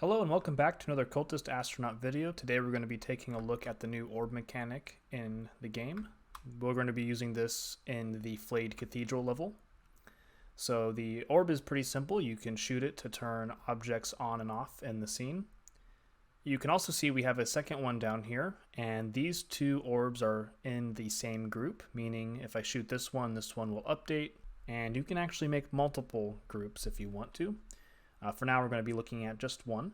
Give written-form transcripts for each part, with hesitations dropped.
Hello and welcome back to another Cultist Astronaut video. Today we're going to be taking a look at the new orb mechanic in the game. We're going to be using this in the Flayed Cathedral level. So the orb is pretty simple. You can shoot it to turn objects on and off in the scene. You can also see we have a second one down here, and these two orbs are in the same group, meaning if I shoot this one will update, and you can actually make multiple groups if you want to. For now, we're going to be looking at just one.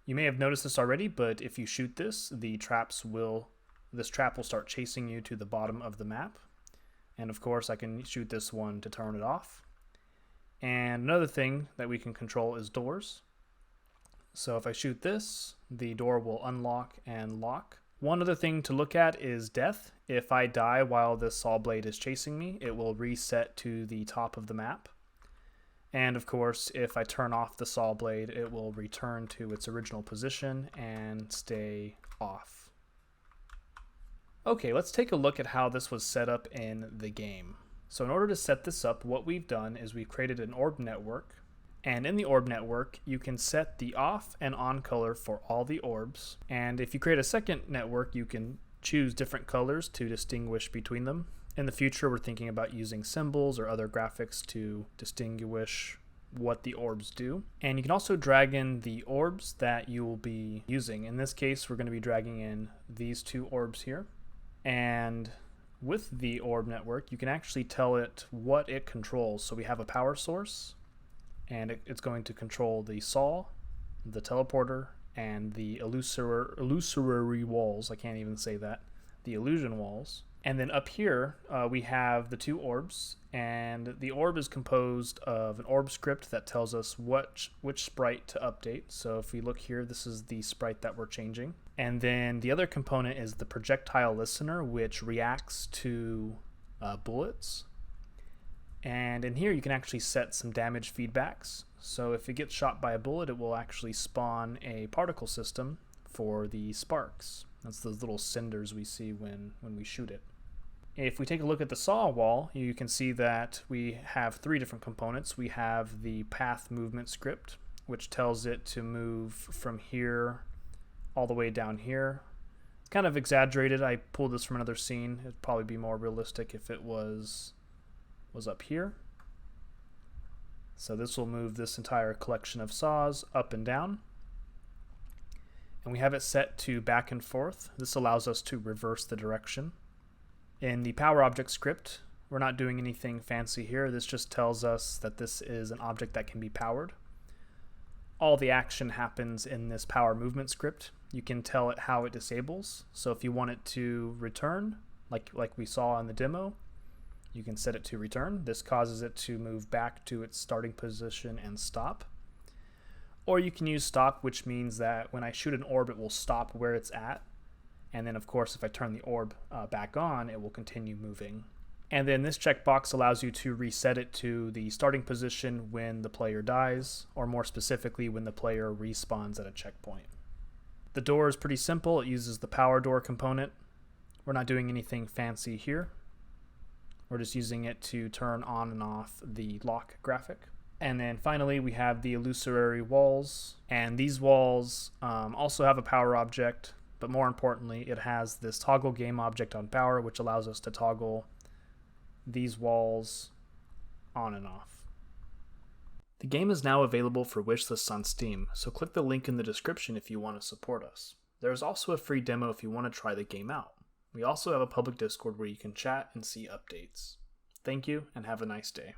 You may have noticed this already, but if you shoot this, this trap will start chasing you to the bottom of the map. And of course, I can shoot this one to turn it off. And another thing that we can control is doors. So if I shoot this, the door will unlock and lock. One other thing to look at is death. If I die while this saw blade is chasing me, it will reset to the top of the map. And of course, if I turn off the saw blade, it will return to its original position and stay off. Okay, let's take a look at how this was set up in the game. So in order to set this up, what we've done is we've created an orb network. And in the orb network, you can set the off and on color for all the orbs. And if you create a second network, you can choose different colors to distinguish between them. In the future, we're thinking about using symbols or other graphics to distinguish what the orbs do. And you can also drag in the orbs that you will be using. In this case, we're going to be dragging in these two orbs here. And with the orb network, you can actually tell it what it controls. So we have a power source, and it's going to control the saw, the teleporter, and the illusory walls. I can't even say that. The illusion walls. And then up here, we have the two orbs, and the orb is composed of an orb script that tells us which sprite to update. So if we look here, this is the sprite that we're changing. And then the other component is the projectile listener, which reacts to bullets. And in here, you can actually set some damage feedbacks. So if it gets shot by a bullet, it will actually spawn a particle system for the sparks. That's those little cinders we see when we shoot it. If we take a look at the saw wall, you can see that we have three different components. We have the path movement script, which tells it to move from here all the way down here. It's kind of exaggerated. I pulled this from another scene. It'd probably be more realistic if it was up here. So this will move this entire collection of saws up and down. And we have it set to back and forth. This allows us to reverse the direction. In the power object script, we're not doing anything fancy here. This just tells us that this is an object that can be powered. All the action happens in this power movement script. You can tell it how it disables. So if you want it to return, like we saw in the demo, you can set it to return. This causes it to move back to its starting position and stop. Or you can use stop, which means that when I shoot an orb, it will stop where it's at. And then, of course, if I turn the orb back on, it will continue moving. And then this checkbox allows you to reset it to the starting position when the player dies, or more specifically, when the player respawns at a checkpoint. The door is pretty simple. It uses the power door component. We're not doing anything fancy here. We're just using it to turn on and off the lock graphic. And then finally, we have the illusory walls. And these walls also have a power object. But more importantly, it has this toggle game object on power, which allows us to toggle these walls on and off. The game is now available for wishlists on Steam, so click the link in the description if you want to support us. There is also a free demo if you want to try the game out. We also have a public Discord where you can chat and see updates. Thank you, and have a nice day.